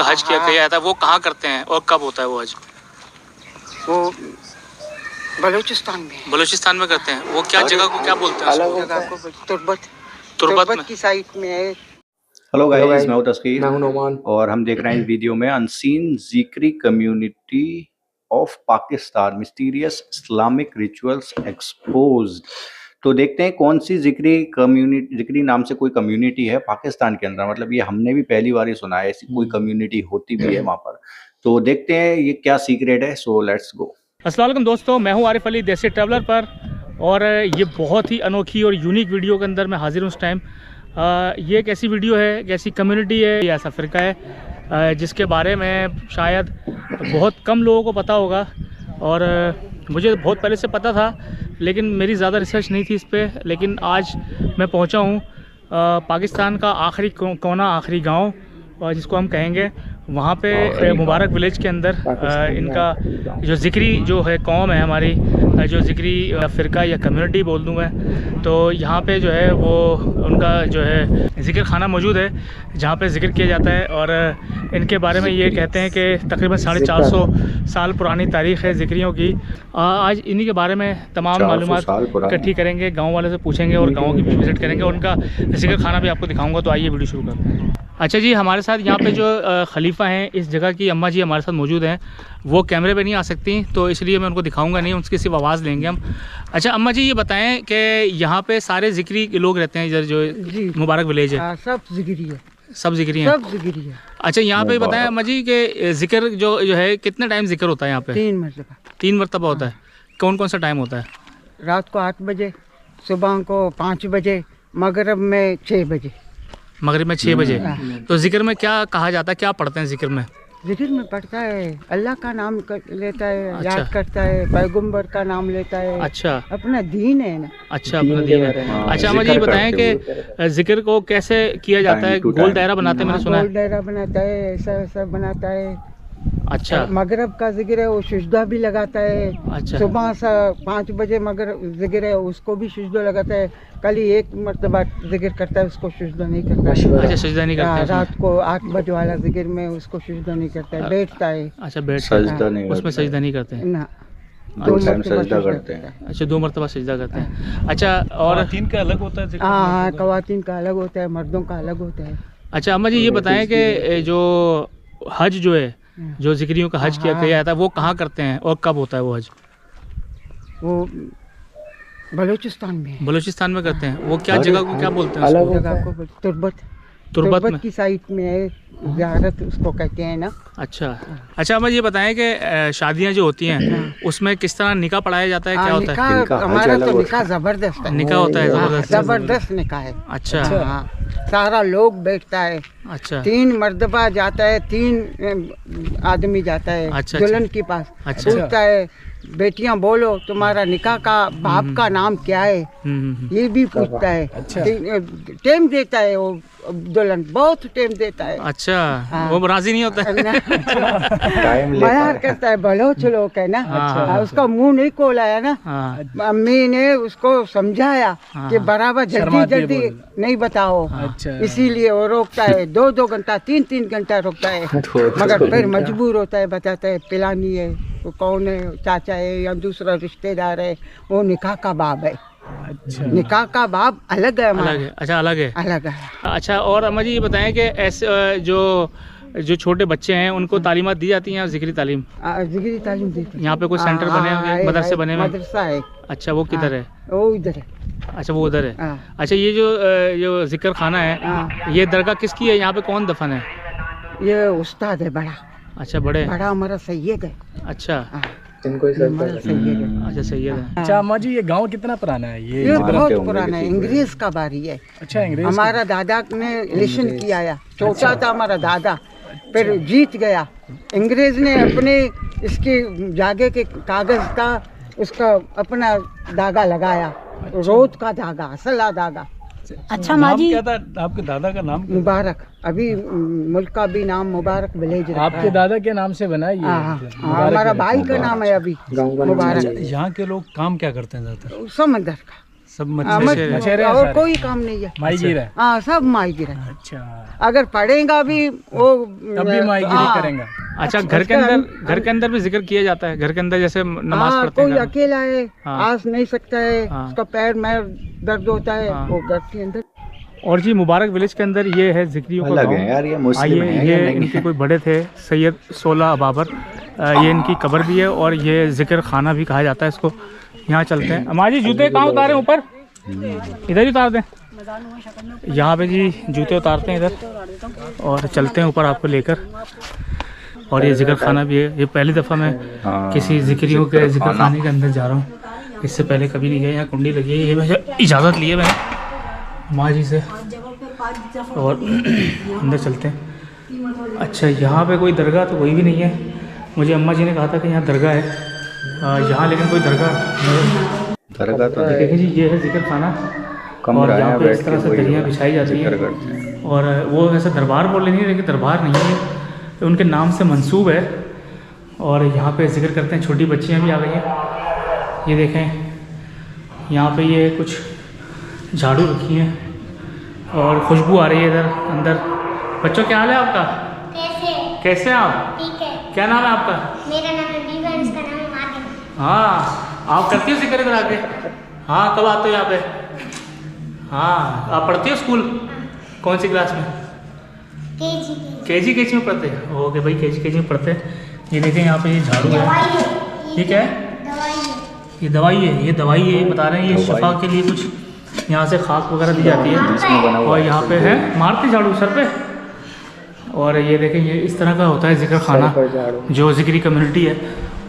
हज किया जाता है वो कहाँ करते हैं और कब होता है वो हज? वो बलूचिस्तान में है। बलूचिस्तान में करते हैं। वो क्या जगह को क्या बोलते हैं? जगह को तुर्बत तुर्बत की साइड में है। हेलो गाइस, मैं हूं तस्कीर मैं हूं नोमान और हम देख रहे हैं इस वीडियो में unseen Zikri community of Pakistan, mysterious Islamic rituals exposed. तो देखते हैं कौन सी जिक्री नाम से कोई कम्युनिटी है पाकिस्तान के अंदर। मतलब ये हमने भी पहली बार ही सुना है, ऐसी कोई कम्युनिटी होती भी है वहाँ पर। तो देखते हैं ये क्या सीक्रेट है। So let's go. अस्सलाम वालेकुम दोस्तों, मैं हूं आरिफ अली देसी ट्रैवलर पर और ये बहुत ही अनोखी और यूनिक वीडियो के अंदर मैं हाजिर हूं इस टाइम। ये एक ऐसी वीडियो है, एक ऐसी कम्युनिटी है, ये ऐसा फ़िरका है जिसके बारे में शायद बहुत कम लोगों को पता होगा और मुझे बहुत पहले से पता था, लेकिन मेरी ज़्यादा रिसर्च नहीं थी इस पर। लेकिन आज मैं पहुंचा हूं पाकिस्तान का आखिरी कोना, आखिरी गांव जिसको हम कहेंगे, वहाँ पे मुबारक विलेज के अंदर इनका जो जिक्री जो है कौम है हमारी, जो जिक्री फ़िरका या कम्युनिटी बोल दूँ मैं, तो यहाँ पे जो है वो उनका जो है ज़िक्र खाना मौजूद है जहाँ पे ज़िक्र किया जाता है। और इनके बारे में ये कहते हैं कि तकरीबन 450 साल पुरानी तारीख़ है ज़िक्रियों की। आज इन्हीं के बारे में तमाम मालूमात इकट्ठी करेंगे, गाँव वाले से पूछेंगे और गाँव की भी विज़िट करेंगे, उनका ज़िक्र खाना भी आपको दिखाऊँगा। तो आइए वीडियो शुरू करते हैं। अच्छा जी, हमारे साथ यहाँ पे जो खलीफा हैं इस जगह की, अम्मा जी हमारे साथ मौजूद हैं। वो कैमरे पे नहीं आ सकती तो इसलिए मैं उनको दिखाऊंगा नहीं, उनकी सिर्फ आवाज़ लेंगे हम। अच्छा अम्मा जी, ये बताएं कि यहाँ पे सारे जिक्री लोग रहते हैं इधर जो मुबारक विलेज है? सब जिक्री है। सब जिक्री हैं? सब जिक्री है। अच्छा, यहाँ पे बताएं अम्मा जी कि जिक्र जो है कितने टाइम जिक्र होता है यहाँ पे? 3 मरतबा। 3 मरतबा होता है। कौन कौन सा टाइम होता है? रात को 8 बजे, सुबह को 5 बजे, मगरिब में 6 बजे। मगरिब में 6 बजे। तो जिक्र में क्या कहा जाता है, क्या पढ़ते हैं जिक्र में? जिक्र में पढ़ता है, अल्लाह का नाम लेता है। अच्छा। याद करता है, पैगंबर का नाम लेता है। अच्छा, अपना दीन है ना। अच्छा अपना दीन है। अच्छा अम्मा जी, बताएं कि जिक्र को कैसे किया जाता है? गोल दायरा बनाते हैं, मैंने सुना है। गोल दायरा बनाता है, ऐसा ऐसा बनाता है। अच्छा, मगरब का जिक्र है, वो सुजदा भी लगाता है। अच्छा। सुबह से 5 बजे मगरब जिक्र है, उसको भी सुजदा लगाता है। कल ही 1 मरतबा जिक्र करता है, उसको सुजदा नहीं करता है। अच्छा, सजदा नहीं करते हैं रात को 8 बजे वाला जिक्र में उसको सुजदा नहीं करता है, बैठता है। अच्छा, बैठ सजदा नहीं उसमें सजदा नहीं करते हैं ना, 2 टाइम सजदा करते हैं। अच्छा, 2 मरतबा सजदा करते हैं। अच्छा, और तीन का अलग होता है? हाँ, ख़वातीन का अलग होता है, मर्दों का अलग होता है। अच्छा अम्मा जी, ये बताएं कि जो हज जो है, जो जिक्रियों का हज किया जाता है, वो कहाँ करते हैं और कब होता है वो हज? वो बलूचिस्तान में है। बलूचिस्तान में करते हैं। वो क्या जगह को क्या बोलते हैं उसको? जगह को तुर्बत में? की साइड में है, ज़ियारत उसको कहते हैं ना। अच्छा। अच्छा अम्मा ये बताएं कि शादियां जो होती हैं उसमें किस तरह निकाह पढ़ाया जाता है, क्या होता है? निकाह हमारा तो निकाह ज़बरदस्त है। निकाह होता है ज़बरदस्त? ज़बरदस्त निकाह है। अच्छा। हाँ, सारा लोग बैठता है। अच्छा। 3 मर्दबा जाता है, 3 आदमी जाता है। अच्छा, दुल्हन के पास अच्छा। पूछता है, बेटियां बोलो तुम्हारा निकाह का बाप का नाम क्या है, ये भी पूछता है। टाइम देता है वो दुल्हन, बहुत टाइम देता है। अच्छा। वो राजी नहीं होता है? मयार करता है, बलोच लोग है ना। उसका मुंह नहीं खोलाया ना। अम्मी ने उसको समझाया कि बराबर जल्दी जल्दी नहीं बताओ, इसीलिए वो रोकता है। 2-2 घंटा, 3-3 घंटा रोकता है, मगर फिर मजबूर होता है, बताता है पिलानी है। वो कौन है, चाचा है या दूसरा रिश्तेदार है, वो निकाह का बाप है। अच्छा। निकाह का बाप अलग है हमारा। अलग है? अच्छा, अलग है। अलग है। अच्छा, और अम्मा जी ये बताएं कि ऐसे जो छोटे बच्चे हैं उनको तालीमात दी जाती हैं, जिक्री तालीम? जिक्री तालीम देती है। यहाँ पे कोई सेंटर बने हुए, मदरसे बने हुए? मदरसा है। अच्छा, वो किधर है? वो इधर है। अच्छा, वो उधर है। अच्छा, ये जो जिक्र खाना है, ये दरगाह किसकी है? यहाँ पे कौन दफन है? ये उस्ताद है बड़ा। अच्छा, बड़ा हमारा सैयद है। अच्छा, इनको सैयद है। अच्छा, सैयद है। अच्छा अम्मा जी, ये गांव कितना पुराना है? ये बहुत पुराना है, अंग्रेज का बारी है। अच्छा, अंग्रेज? हमारा दादा ने इलेक्शन किया, छोटा था हमारा दादा, फिर जीत गया। अंग्रेज ने अपने इसके जागे के कागज का उसका अपना धागा लगाया, रोद का धागा, असला धागा। अच्छा माँ जी, क्या था आपके दादा का नाम? मुबारक। अभी मुल्क का भी नाम मुबारक विलेज। आपके दादा के नाम से बना ये? हमारा भाई का नाम है अभी मुबारक। यहाँ के लोग काम क्या करते हैं ज़्यादातर? समंदर का। सब मछेरे और कोई काम नहीं है। माहीगीर है। हाँ सब माहीगीर है। अच्छा, अगर पढ़ेगा भी वो तब भी माहीगीरी करेंगा। अच्छा, घर के अंदर भी जिक्र किया जाता है? घर के अंदर जैसे नमाज पढ़ते हैं, कोई अकेला है, आस नहीं सकता है, उसका पैर में दर्द होता है, वो घर के अंदर। और जी मुबारक विलेज के अंदर ये है जिक्रियों का गाँव। आइए, ये इनके कोई बड़े थे, सैयद सोला अबाबर, ये इनकी कब्र भी है और ये जिक्र खाना भी कहा जाता है इसको। यहाँ चलते हैं। हमारे जूते कहाँ उतारें? ऊपर इधर ही उतार दें। यहाँ पे जी जूते उतारते हैं इधर और चलते हैं ऊपर आपको लेकर। और ये जिक्र खाना भी है। ये पहली दफ़ा मैं किसी जिक्रियों के जिक्र खाने के अंदर जा रहा हूँ। इससे पहले कभी नहीं गया। यहाँ कुंडी लगी है, ये इजाज़त ली है मैंने माँ जी से। और अंदर चलते हैं। अच्छा, यहाँ पे कोई दरगाह तो कोई भी नहीं है। मुझे अम्मा जी ने कहा था कि यहाँ दरगाह है, यहाँ लेकिन कोई दरगाह तो देखिए जी, ये है जिक्र खाना। और यहाँ पे इस तरह से दरियाँ बिछाई जाती हैं। और वो वैसे दरबार बोल रही है, लेकिन दरबार नहीं है, उनके नाम से मंसूब है। और यहाँ पे जिक्र करते हैं। छोटी बच्चियाँ भी आ गई हैं, ये देखें। यहाँ पे ये कुछ झाड़ू रखी हैं और खुशबू आ रही है इधर अंदर। बच्चों क्या हाल है आपका? कैसे हैं आप? ठीक है। क्या नाम है आपका? मेरा नाम है बीबा, इसका नाम है मार्टिन। हाँ, आप करती हो जिक्र इधर आके? हाँ, कब आते हो यहाँ पे? हाँ, आप पढ़ती हो स्कूल? कौन सी क्लास में? केजी में पढ़ते हैं। ओके भाई, केजी में पढ़ते हैं। ये देखें यहाँ पे ये झाड़ू है। ये क्या है? ये दवाई है। ये दवाई है, बता रहे हैं। ये शफा के लिए कुछ यहाँ से खाक वगैरह दी जाती है। और यहाँ पे है मारती झाड़ू सर पे। और ये देखें, ये इस तरह का होता है जिक्र खाना। जो जिक्री कम्युनिटी है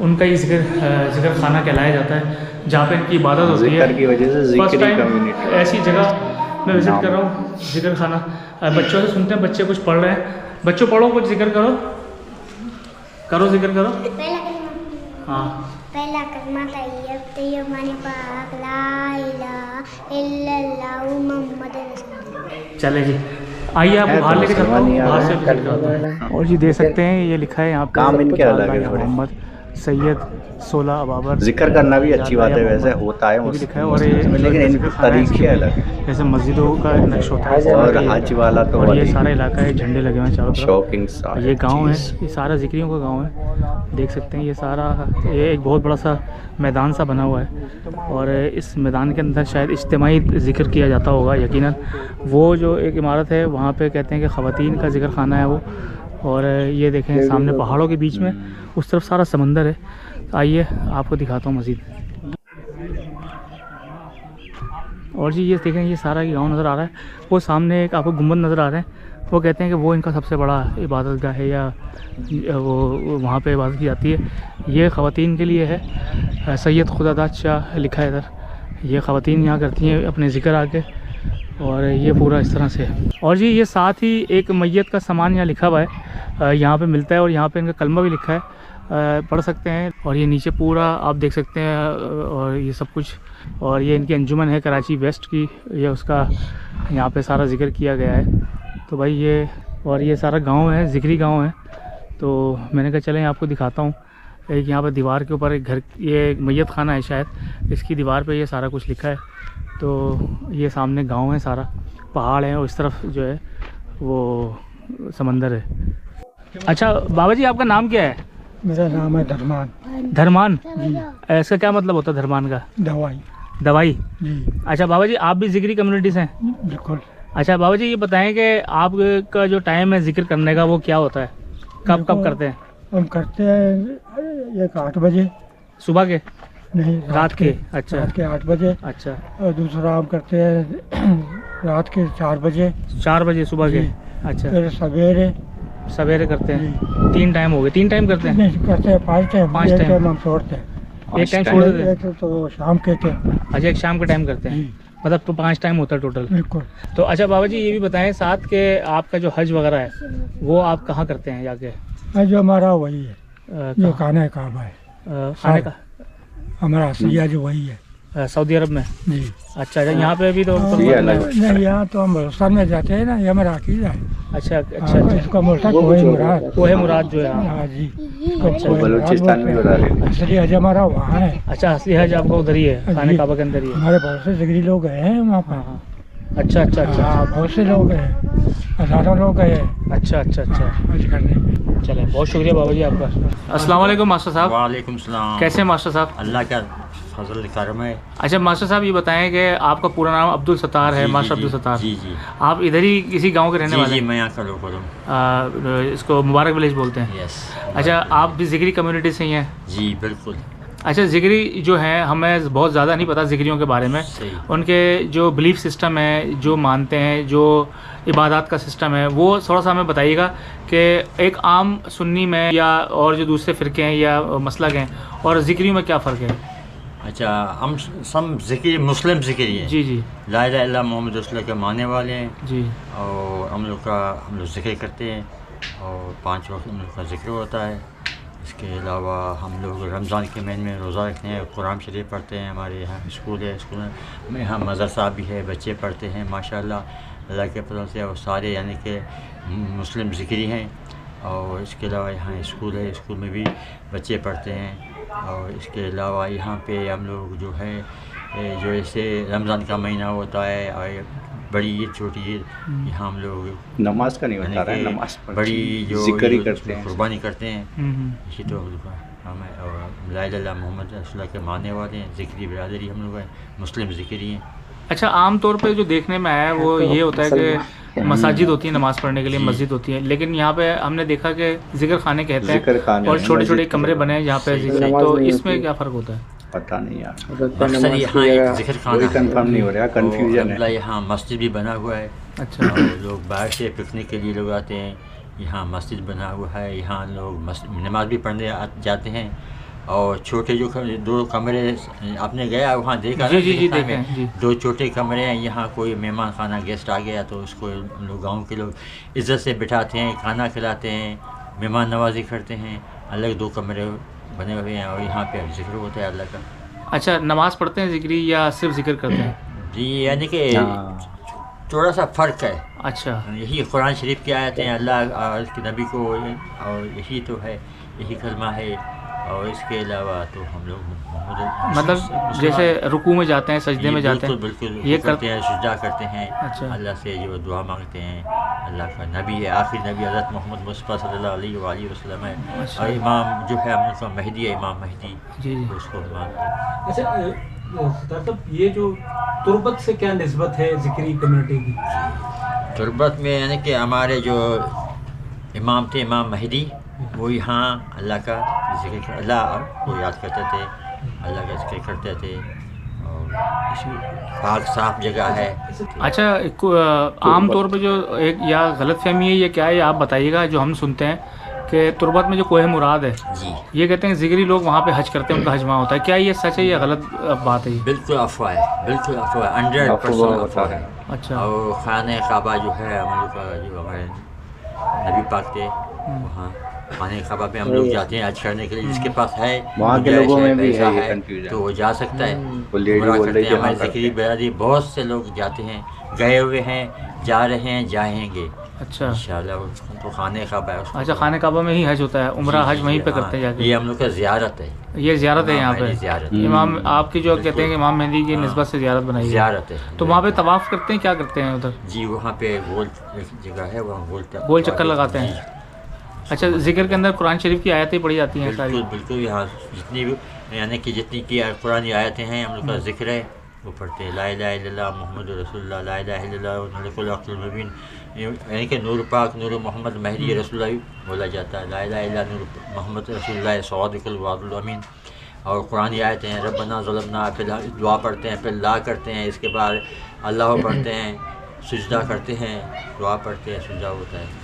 उनका ही जिक्र खाना कहलाया जाता है, जहाँ पे इनकी इबादत होती है। की वजह से फर्स्ट टाइम ऐसी जगह मैं विजिट कर रहा हूँ। जिक्र खाना बच्चों से सुनते हैं, बच्चे कुछ पढ़ रहे हैं। बच्चों पढ़ो, कुछ जिक्र करो, जिक्र करो। हाँ, पहला कलमा तैयब माने पाक ला इलाहा इल्लल्लाह मुहम्मद रसूलुल्लाह। चले जी, आइए आपको बाहर लेके चलता हूँ, बाहर से विजिट करता हूँ। और जी देख सकते हैं, ये लिखा है यहाँ पे काम इनके अलग है। मोहम्मद सैयद सोला अबाबर। जिक्र करना भी अच्छी बात है, वैसे होता है लिखा है। और ये लेकिन इनके तरीके अलग है, जैसे मस्जिदों का नक्श होता है। और हाजी वाला तो और ये सारा इलाका है, झंडे लगे हुए हैं चारों तरफ। शॉकिंग। ये गांव है, ये सारा जिक्रियों का गांव है। देख सकते हैं ये सारा, ये एक बहुत बड़ा सा मैदान सा बना हुआ है। और इस मैदान के अंदर शायद इज्तिमाई जिक्र किया जाता होगा यकीनन। वो जो एक इमारत है वहाँ पे कहते हैं कि ख़वातीन का जिक्र खाना है वो। और ये देखें सामने पहाड़ों के बीच में उस तरफ सारा समंदर है। आइए आपको दिखाता हूँ मज़ीद। और जी ये देखें, ये सारा गांव नज़र आ रहा है। वो सामने एक आपको गुंबद नज़र आ रहे हैं। वो कहते हैं कि वो इनका सबसे बड़ा इबादत गाह है, या वो वहाँ पे इबादत की जाती है। ये ख़वातीन के लिए है। सैयद खुदादाद शाह लिखा है इधर। ये ख़वातीन यहाँ करती हैं अपने ज़िक्र आके। और ये पूरा इस तरह से है। और जी ये साथ ही एक मैयत का सामान यहाँ लिखा हुआ है, यहाँ पे मिलता है। और यहाँ पे इनका कलमा भी लिखा है, पढ़ सकते हैं। और ये नीचे पूरा आप देख सकते हैं, और ये सब कुछ। और ये इनकी अंजुमन है कराची वेस्ट की, ये उसका यहाँ पे सारा जिक्र किया गया है। तो भाई ये, और ये सारा गांव है, जिक्री गांव है। तो मैंने कहा चलें आपको दिखाता हूँ। एक यहाँ पर दीवार के ऊपर एक घर, ये एक मैयत खाना है शायद, इसकी दीवार पे ये सारा कुछ लिखा है। तो ये सामने गांव है, सारा पहाड़ है, और इस तरफ जो है वो समंदर है। अच्छा बाबा जी, आपका नाम क्या है? मेरा नाम है धरमान। धरमान? इसका क्या मतलब होता है धरमान का? दवाई जी। अच्छा बाबा जी, आप भी जिक्री कम्युनिटी से हैं? बिल्कुल। अच्छा बाबा जी, ये बताएं कि आपका जो टाइम है जिक्र करने का वो क्या होता है? कब करते हैं? हम करते हैं 8 बजे सुबह के? नहीं, रात के। अच्छा, रात के 8 बजे। अच्छा। और दूसरा हम करते हैं रात के 4 बजे। 4 बजे सुबह के? अच्छा। फिर सवेरे करते हैं। 3 टाइम हो गए? 3 टाइम करते हैं? नहीं, करते हैं 5 टाइम। 5 टाइम हम छोड़ते हैं। एक टाइम छोड़ देते हैं? तो शाम के टाइम। अच्छा, एक शाम के टाइम करते हैं, मतलब तो 5 टाइम होता है टोटल? बिल्कुल। तो अच्छा बाबा जी, ये भी बताएं साथ के आपका जो हज वगैरह है वो आप कहाँ करते हैं जाके? जो हमारा वही है, जो खाना काबा है। खाने का हमारा असलिया जो वही है। सऊदी अरब में। जी। अच्छा अच्छा, यहाँ पे भी तो ये अलग है। नहीं, यहाँ तो हम बलूचिस्तान में जाते हैं ना, ये हमारा अकीदा है। अच्छा अच्छा अच्छा, इसको बोलता है कोहे मुराद। कोहे मुराद जो है। हाँ जी, वो बलूचिस्तान में बता रहे हैं। असली हज हमारा वहाँ है। अच्छा, असली हज आपका उधर ही है, खाने काबा के अंदर ही है। हमारे बहुत से जिगरी लोग गए हैं वहाँ पर। हाँ। अच्छा अच्छा अच्छा हाँ, बहुत से लोग गए, हज़ारों लोग गए अच्छा अच्छा अच्छा। हज करने। चले, बहुत शुक्रिया बाबा जी आपका। अस्सलाम वालेकुम मास्टर साहब। वालेकुम सलाम। कैसे हैं मास्टर साहब? अल्लाह का फजल करम है। अच्छा मास्टर साहब, ये बताएं कि आपका पूरा नाम अब्दुल सत्तार है, जी, मास्टर जी, अब्दुल सत्तार। जी जी आप इधर ही किसी गांव के रहने वाले जी, हैं? मैं यहाँ का लोकल हूँ। इसको मुबारक विलेज बोलते हैं। यस। अच्छा, आप भी जिगरी कम्युनिटी से ही हैं? जी बिल्कुल अच्छा, जिगरी जो हैं, हमें बहुत ज़्यादा नहीं पता जिगरियों के बारे में। सही। उनके जो बिलीफ सिस्टम है, जो मानते हैं, जो इबादत का सिस्टम है, वो थोड़ा सा हमें बताइएगा कि एक आम सुन्नी में या और जो दूसरे फ़िरके हैं या मसलक हैं, और जिगरियों में क्या फ़र्क है? अच्छा, हम सब जिक्री मुस्लिम जिक्री हैं। जी जी ला इलाहा इल्लल्लाह मोहम्मद रसूलुल्लाह के मानने वाले हैं। जी। और हम लोग जिक्र करते हैं और 5 वक्त हम लोग का जिक्र होता है। इसके अलावा हम लोग रमज़ान के महीने में रोज़ा रखते हैं, कुरान शरीफ पढ़ते हैं। हमारे यहाँ स्कूल है, स्कूल में यहाँ मदरसा भी है, बच्चे पढ़ते हैं माशाल्लाह अल्लाह के फजल से। और सारे यानी कि मुस्लिम जिक्री हैं। और इसके अलावा यहाँ स्कूल है, स्कूल में भी बच्चे पढ़ते हैं। और इसके अलावा यहाँ पे हम लोग जो है जो ऐसे रमज़ान का महीना होता है और बड़ी ईद, छोटी ईद, यहाँ हम लोग नमाज का नहीं बता रहा है, यानी नमाज कि बड़ी जो जिक्र ही करते हैं। कुर्बानी करते हैं। इसी तो हम हैं। और ला इलाहा इल्लल्लाह मोहम्मद रसूलुल्लाह के मानने वाले हैं, जिक्री बिरादरी हम लोग हैं, मुस्लिम जिक्री हैं। अच्छा, आम तौर पे जो देखने में आया है वो ये होता है कि मसाजिद होती है नमाज़ पढ़ने के लिए, मस्जिद होती है, लेकिन यहाँ पे हमने देखा कि जिक्र खाने कहते हैं और छोटे छोटे कमरे बने हैं जहाँ पे जिक्र। तो इसमें क्या फ़र्क होता है? पता नहीं यार, अक्सर यहाँ एक जिक्र खाना कंफर्म नहीं हो रहा, कंफ्यूजन है। यहाँ मस्जिद भी बना हुआ है। अच्छा। और लोग बाहर से पिकनिक के लिए लोग आते हैं, यहाँ मस्जिद बना हुआ है, यहाँ लोग नमाज भी पढ़ने जाते हैं। और छोटे जो 2 कमरे आपने गया वहाँ देखा जी जी जी, देखे जी। 2 छोटे कमरे हैं। यहाँ कोई मेहमान खाना गेस्ट आ गया तो उसको लोग गाँव के लोग इज़्ज़त से बिठाते हैं, खाना खिलाते हैं, मेहमान नवाजी करते हैं। अलग 2 कमरे बने हुए हैं और यहाँ पे जिक्र होता है अल्लाह का। अच्छा, नमाज़ पढ़ते हैं जिक्री या सिर्फ जिक्र करते हैं? जी, यानी कि थोड़ा सा फ़र्क है। अच्छा। यही कुरान शरीफ की आयतें हैं, अल्लाह और उसके नबी को, और यही तो है, यही कलमा है। और इसके अलावा तो हम लोग मतलब जैसे रुकू में जाते हैं, सजदे में जाते हैं, बिल्कुल ये करते हैं, सुजदा करते हैं। अच्छा। अल्लाह से जो दुआ मांगते हैं। अल्लाह का नबी है, आखिरी नबी हज़रत मोहम्मद मुस्तफ़ा सल्लल्लाहु अलैहि वसल्लम है। अच्छा। और इमाम जो है हम लोग का मेहदी है, इमाम मेहदी, जी जी। उसको मानते हैं। अच्छा साहब, ये जो तुरबत से क्या निस्बत है जिक्री कम्युनिटी की? तुरबत में यानी कि हमारे जो इमाम थे, इमाम मेहदी, वो यहाँ अल्लाह का जिक्र, अल्लाह को याद करते थे, अल्लाह का जिक्र करते थे। और इसी पाक साफ जगह है। अच्छा, आम तौर पे जो एक या गलत फहमी है, ये क्या है, आप बताइएगा। जो हम सुनते हैं कि तुरबत में जो कोहे मुराद है, जी, ये कहते हैं जिगरी लोग वहाँ पे हज करते हैं, उनका हज वहाँ होता है। क्या ये सच है या गलत बात है? बिल्कुल अफवाह है, बिल्कुल अफवाह है, 100% अफवाह है। अच्छा। और खाने काबा जो है हम लोग का, जो हमारे नबी पाक थे, वहाँ खाने काबा पे हम लोग जाते हैं हज करने के लिए। जिसके पास है, वहाँ के लोगों में भी पैसा है ये कंफ्यूजन, तो वो जा सकता है। वो लेडी बोल रही है हमारी जिक्री बिरादरी बहुत से लोग जाते हैं, गए हुए हैं, जा रहे हैं, जाएंगे अच्छा। इंशाल्लाह। तो खाने काबा है। अच्छा, खाने काबा में ही हज होता है, उम्रा हज वहीं पे करते हैं जाके। ये हम लोग का ज़ियारत है, ये ज़ियारत है यहाँ पे। ज़ियारत इमाम आपकी जो कहते हैं कि इमाम मेहदी की निस्बत से ज़ियारत बनाई है। ज़ियारत है। तो वहाँ पे तवाफ़ करते हैं, क्या करते हैं उधर? जी, वहाँ पे गोल जगह है, वहाँ गोल चक्कर लगाते हैं। अच्छा, जिक्र के अंदर कुरान शरीफ की आयतें पढ़ी जाती हैं सारी? बिल्कुल बिल्कुल। यहाँ जितनी भी यानी कि जितनी की कुरानी आयतें हैं हम लोग का जिक्र है, वो पढ़ते हैं। ला इलाहा इल्लल्लाह मोहम्मद रसूलुल्लाह, ला इलाहा इल्लल्लाह मलिकुल हक़्क़ुल मुबीन, यानी कि नूर पाक, नूर मोहम्मद मेहदी रसूलुल्लाह भी बोला जाता है। ला इलाहा इल्लल्लाह नूर मोहम्मद रसूलुल्लाह सवादिकुल वादुल अमीन। और कुरानी आयतें हैं, रब्बना ज़लमना, फिर दुआ पढ़ते हैं, फिर ला करते हैं, इसके बाद अल्लाह पढ़ते हैं, सुजदा करते हैं, दुआ पढ़ते हैं, सुजदा होता है।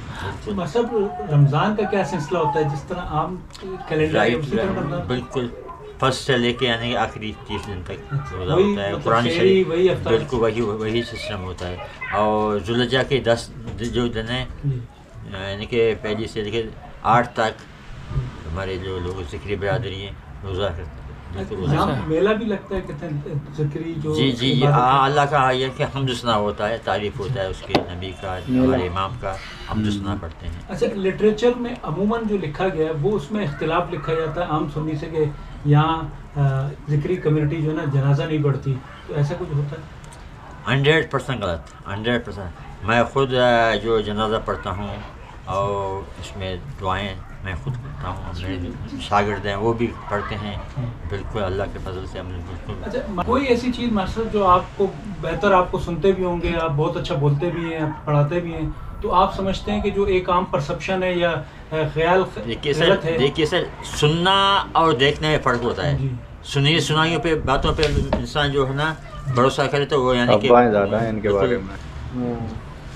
मतलब रमज़ान का क्या सिलसिला होता है, जिस तरह आम कैलेंडर है उसी तरह करना? बिल्कुल, फर्स्ट से लेके यानी आखिरी 30 दिन तक रोज़ा वही होता है। मतलब कुरान शहरी शरीफ वही अफ्तार? बिल्कुल वही सिस्टम होता है। और जुलहज्जा के 10 जो दिन हैं, यानी कि पहली से लेकर 8 तक हमारे जो लोग ज़िक्री बिरादरी हैं रोज़ा करते हैं। यहाँ मेला भी लगता है, कहते हैं ज़िक्री जो जी जी जी, अल्लाह का ये कि हमद सुना होता है, तारीफ़ होता है उसके नबी का, हमारे इमाम का हमद सुना पढ़ते हैं। अच्छा, लिटरेचर में अमूमन जो लिखा गया है वो उसमें इख्तिलाफ लिखा जाता है आम सुन्नी से कि यहाँ ज़िक्री कम्युनिटी जो है ना जनाजा नहीं पढ़ती, तो ऐसा कुछ होता है? 100% गलत, 100%। मैं ख़ुद जो जनाजा पढ़ता हूँ और इसमें दुआएं मैं खुद करता हूँ, मेरे शागिर्द हैं वो भी पढ़ते हैं, बिल्कुल अल्लाह के फजल से हमने बिल्कुल। अच्छा, कोई ऐसी चीज़ मास्टर जो आपको बेहतर, आपको सुनते भी होंगे, आप बहुत अच्छा बोलते भी हैं, आप पढ़ाते भी हैं, तो आप समझते हैं कि जो एक आम परसेप्शन है या ख्याल गलत है? देखिए सर, सुनना और देखने में फ़र्क होता है। सुनिए सुनाइयों पे, बातों पे इंसान जो है ना भरोसा करे तो वो यानी कि ज़्यादा है इनके बारे में,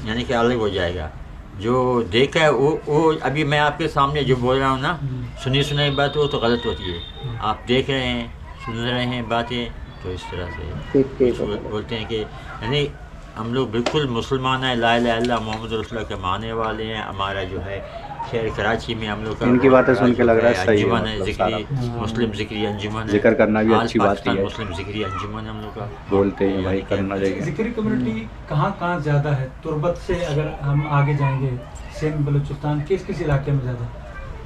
यानी कि अलग हो जाएगा। जो देखा है वो अभी मैं आपके सामने जो बोल रहा हूँ ना, सुनी सुनाई बात वो तो गलत होती है। आप देख रहे हैं, सुन रहे हैं बातें, तो इस तरह से बोलते हैं कि यानी हम लोग बिल्कुल मुसलमान हैं, ला इलाहा इल्लल्लाह मोहम्मद रसूलुल्लाह के मानने वाले हैं। हमारा जो है शहर कराची में हम लोग का इनकी बातें सुन के लग रहा है सही अंजुमन है, ज़िक्री मुस्लिम ज़िक्री अंजुमन, जिक्र करना भी अच्छी बात है, मुस्लिम ज़िक्री अंजुमन हम लोग का बोलते हैं भाई करना चाहिए। ज़िक्री कम्युनिटी कहाँ ज़्यादा है? तुर्बत से अगर हम आगे जाएंगे, सिंध बलूचिस्तान, किस इलाके में ज़्यादा?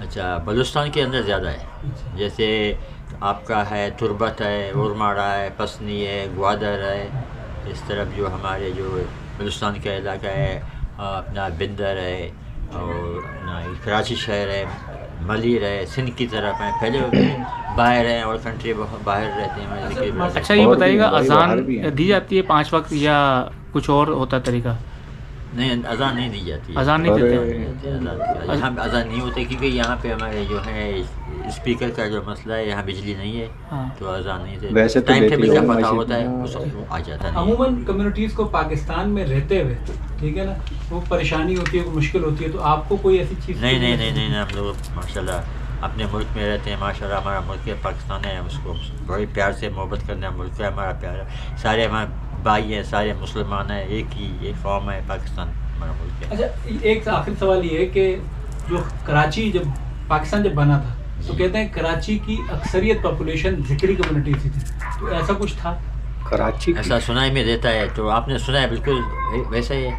अच्छा, बलूचिस्तान के अंदर ज़्यादा है, जैसे आपका है तुर्बत है, उरमाड़ा है, पसनी है, ग्वादर है, इस तरफ जो हमारे जो बलूचिस्तान का इलाका है, अपना बिंदर है और अपना कराची शहर है, मलिर है, सिंध की तरफ है, पहले बाहर हैं और कंट्री बाहर रहते हैं। अच्छा, ये बताइएगा अजान दी जाती है 5 वक्त या कुछ और होता तरीका? नहीं, अज़ान नहीं दी जाती है, अज़ान नहीं देते? यहाँ अज़ान नहीं होती क्योंकि यहाँ पे हमारे जो है स्पीकर का जो मसला है, यहाँ बिजली नहीं है, तो अज़ान नहीं देते। वैसे तो टाइम टेबल का पता होता है, वो आ जाता है। अमूमन कम्युनिटीज़ को पाकिस्तान में रहते हुए, ठीक है ना, वो परेशानी होती है, वो मुश्किल होती है, तो आपको कोई ऐसी चीज़? नहीं, हम लोग माशाल्लाह अपने मुल्क में रहते हैं। माशाल्लाह हमारा मुल्क है पाकिस्तान है, उसको बड़ी प्यार से मोहब्बत करने का मुल्क है, हमारा प्यार है, सारे हमारे भाई हैं, सारे मुसलमान हैं, एक कौम है, पाकिस्तान हमारा मुल्क है। अच्छा, एक आखिरी सवाल ये है कि जो कराची जब पाकिस्तान जब बना था तो कहते हैं कराची की अक्सरियत पॉपुलेशन ज़िक्री कम्युनिटी से थी, तो ऐसा कुछ था? कराची ऐसा सुनाई में देता है, तो आपने सुना है, बिल्कुल वैसा ही है।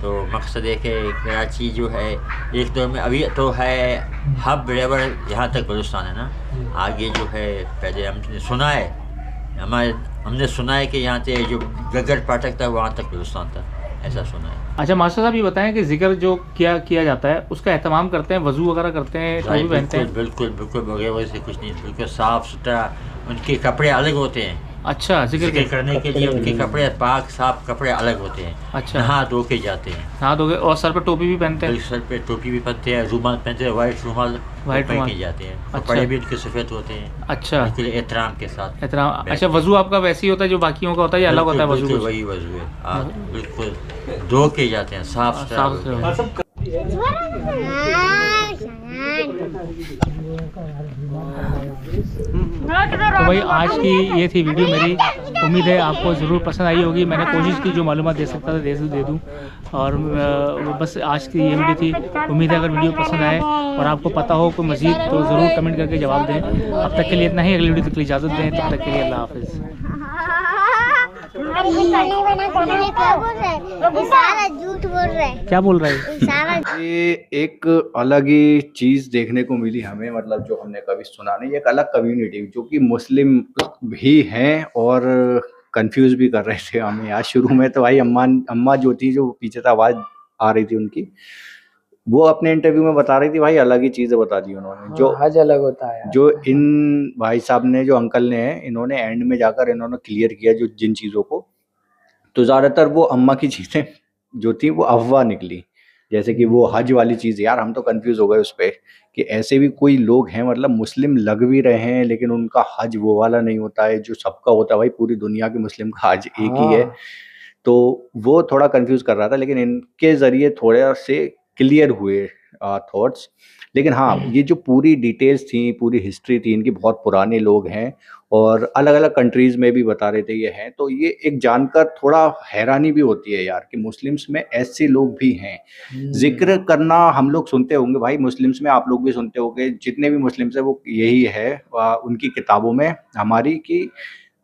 तो मकसद है कि कराची जो है एक दौर में अभी तो है हब रेवर, यहाँ तक बलूचिस्तान है ना, आगे जो है पहले हमने सुना है, हमने सुना है कि यहाँ से जो गगर फाटक था वहाँ तक बलूचिस्तान था, ऐसा सुना है। अच्छा मास्टर साहब, ये बताएं कि जिक्र जो किया जाता है उसका एहतमाम करते हैं, वज़ू वगैरह करते हैं, टोपी पहनते हैं? बिल्कुल बगैर वजह से कुछ नहीं, बिल्कुल साफ़ सुथरा, उनके कपड़े अलग होते हैं। अच्छा, जिक्र करने के लिए उनके कपड़े पाक साफ कपड़े अलग होते हैं। अच्छा, नहा धो के जाते हैं, नहा धो के, और सर पे टोपी भी पहनते हैं? सर पे टोपी भी पहनते हैं, रुमाल पहनते हैं, वाइट रुमाल पहन के जाते हैं। कपड़े भी उनके सफ़ेद होते हैं। अच्छा, बिल्कुल एहतराम के साथ। एहतराम। अच्छा, वज़ू आपका वैसे ही होता है जो बाकियों का होता है या अलग होता है वज़ू? वही वज़ू है, बिल्कुल धो के जाते हैं, साफ सुथरा। तो भाई आज की ये थी वीडियो मेरी, उम्मीद है आपको ज़रूर पसंद आई होगी। मैंने कोशिश की जो मालूमात दे सकता था दे दूँ, और बस आज की ये वीडियो थी। उम्मीद है अगर वीडियो पसंद आए और आपको पता हो कोई मज़ीद तो ज़रूर कमेंट करके जवाब दें। अब तक के लिए इतना ही, अगली वीडियो तक इजाज़त दें, तब तक के लिए अल्लाह हाफ़िज़। क्या बोल रहा है? ये एक अलग ही चीज़ देखने को मिली हमें, मतलब जो हमने कभी सुना नहीं, एक अलग कम्युनिटी जो कि मुस्लिम भी हैं और कंफ्यूज भी कर रहे थे हमें। आज शुरू में तो भाई अम्मा जो थी, जो पीछे से आवाज़ आ रही थी उनकी, वो अपने इंटरव्यू में बता रही थी भाई अलग ही चीज़ें बता दी उन्होंने। जो हज अलग होता है, जो इन भाई साहब ने, जो अंकल ने, इन्होंने एंड में जाकर इन्होंने क्लियर किया जो जिन चीज़ों को, तो ज़्यादातर वो अम्मा की चीज़ें जो थी वो अफवाह निकली। जैसे कि वो हज वाली चीज़, यार हम तो कंफ्यूज हो गए उस पर कि ऐसे भी कोई लोग हैं, मतलब मुस्लिम लग भी रहे हैं लेकिन उनका हज वो वाला नहीं होता है जो सबका होता है। भाई पूरी दुनिया के मुस्लिम का हज एक ही है, तो वो थोड़ा कंफ्यूज कर रहा था, लेकिन इनके ज़रिए थोड़ा से क्लियर हुए थॉट्स। लेकिन हाँ, ये जो पूरी डिटेल्स थी, पूरी हिस्ट्री थी इनकी, बहुत पुराने लोग हैं और अलग-अलग कंट्रीज़ में भी बता रहे थे ये हैं। तो ये एक जानकर थोड़ा हैरानी भी होती है यार कि मुस्लिम्स में ऐसे लोग भी हैं। ज़िक्र करना हम लोग सुनते होंगे भाई, मुस्लिम्स में आप लोग भी सुनते होंगे, जितने भी मुस्लिम्स हैं वो यही है उनकी किताबों में हमारी कि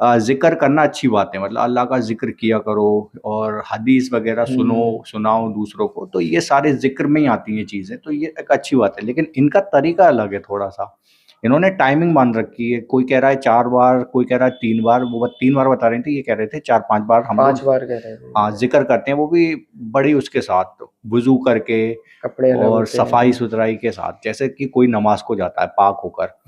ज़िक्र करना अच्छी बात है, मतलब अल्लाह का ज़िक्र किया करो और हदीस वगैरह सुनाओ दूसरों को, तो ये सारे ज़िक्र में ही आती हैं चीज़ें, तो ये एक अच्छी बात है। लेकिन इनका तरीका अलग है थोड़ा-सा, इन्होंने टाइमिंग मान रखी है, कोई कह रहा है 4 बार, कोई कह रहा है 3 बार, वो 3 बार बता रहे थे, ये कह रहे थे 4-5 बार हम 5 लोग बार कह रहे थे। हाँ, ज़िक्र करते हैं, वो भी बड़ी उसके साथ वुज़ू करके कपड़े अलग और होते हैं। सफाई-सुथराई के साथ, जैसे कि कोई नमाज़ को जाता है पाक होकर,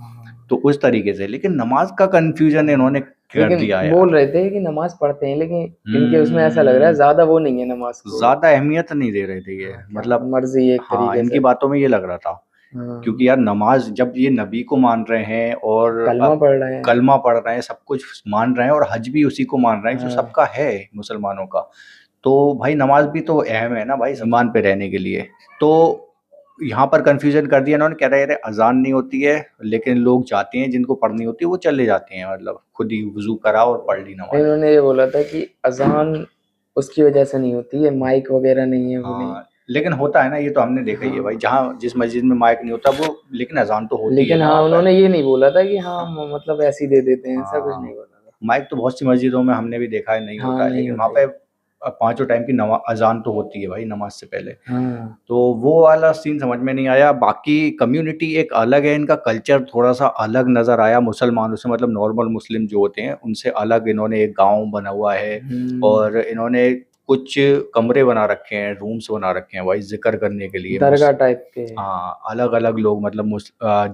तो उस तरीके से। लेकिन नमाज़ का कन्फ्यूज़न इन्होंने कर दिया लेकिन यार। बोल रहे थे कि नमाज़ पढ़ते हैं, लेकिन इनके उसमें ऐसा लग रहा है ज़्यादा वो नहीं है नमाज़ को। ज़्यादा अहमियत नहीं दे रहे थे ये, मतलब मर्ज़ी एक हाँ, तरीके इनकी से। बातों में ये लग रहा था। हाँ, क्योंकि यार नमाज़ जब ये नबी को मान रहे हैं और कलमा पढ़ रहे हैं। कलमा पढ़ रहे हैं, सब कुछ मान रहे हैं और हज भी उसी को मान रहे हैं जो हाँ। सबका है मुसलमानों का। तो भाई नमाज़ भी तो अहम है ना भाई ईमान पे रहने के लिए। तो यहाँ पर कन्फ्यूज़न कर दिया इन्होंने, कह रहे हैं अज़ान नहीं होती है, लेकिन लोग जाते हैं जिनको पढ़नी होती है वो चले जाते हैं, मतलब खुद ही वुज़ू करा और पढ़ ली नमाज़। इन्होंने ये बोला था कि अज़ान उसकी वजह से नहीं होती है, माइक वगैरह नहीं है, वो नहीं। हाँ, लेकिन होता है ना, ये तो हमने देखा ही है भाई, जहाँ जिस मस्जिद में माइक नहीं होता वो, लेकिन अज़ान तो होती है लेकिन ना हाँ, वहाँ पे। उन्होंने ये नहीं बोला था कि हाँ मतलब ऐसे ही दे देते हैं, ऐसा कुछ हाँ, नहीं बोला था। माइक तो बहुत सी मस्जिदों में हमने भी देखा है नहीं हाँ, होता है, नहीं लेकिन वहाँ होता पे पाँचों टाइम की अज़ान तो होती है भाई नमाज से पहले। हाँ, तो वो वाला सीन समझ में नहीं आया। बाकी कम्युनिटी एक अलग है, इनका कल्चर थोड़ा-सा अलग नज़र आया मुसलमानों से, मतलब नॉर्मल मुस्लिम जो होते हैं उनसे अलग इन्होंने एक गाँव बना हुआ है और इन्होंने कुछ कमरे बना रखे हैं, रूम्स बना रखे हैं भाई ज़िक्र करने के लिए। दरगाह टाइप के। हाँ, अलग-अलग लोग, मतलब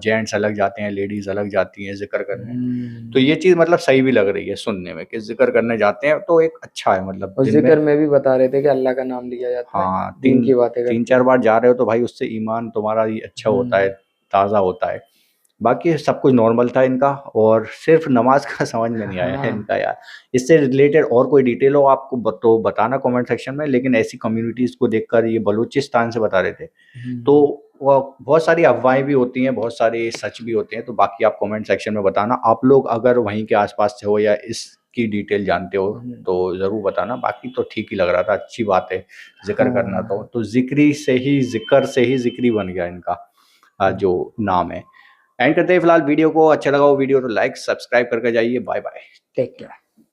जेंट्स अलग जाते हैं, लेडीज़ अलग जाती हैं ज़िक्र करने। तो ये चीज़ मतलब सही भी लग रही है सुनने में कि ज़िक्र करने जाते हैं, तो एक अच्छा है, मतलब और दिन में ज़िक्र में भी बता रहे थे कि अल्लाह का नाम लिया जाता है। हाँ, दीन की बातें करते 3-4 बार जा रहे हो तो भाई उससे ईमान तुम्हारा ही अच्छा होता है, ताज़ा होता है। बाकी सब कुछ नॉर्मल था इनका, और सिर्फ़ नमाज़ का समझ में नहीं आया है इनका यार। इससे रिलेटेड और कोई डिटेल हो आपको तो बताना कमेंट सेक्शन में, लेकिन ऐसी कम्युनिटीज़ को देखकर, ये बलूचिस्तान से बता रहे थे, तो बहुत सारी अफ़वाहें भी होती हैं, बहुत सारे सच भी होते हैं, तो बाकी आप कमेंट सेक्शन में बताना। आप लोग अगर वहीं के आस-पास से हो या इसकी डिटेल जानते हो तो ज़रूर बताना। बाकी तो ठीक ही लग रहा था, अच्छी बात है ज़िक्र करना, तो ज़िक्री से ही, ज़िक्र से ही ज़िक्री बन गया इनका जो नाम है। एंड करते हैं फिलहाल वीडियो को। अच्छा लगा वो वीडियो तो लाइक सब्सक्राइब करके जाइए। Bye bye. Take care.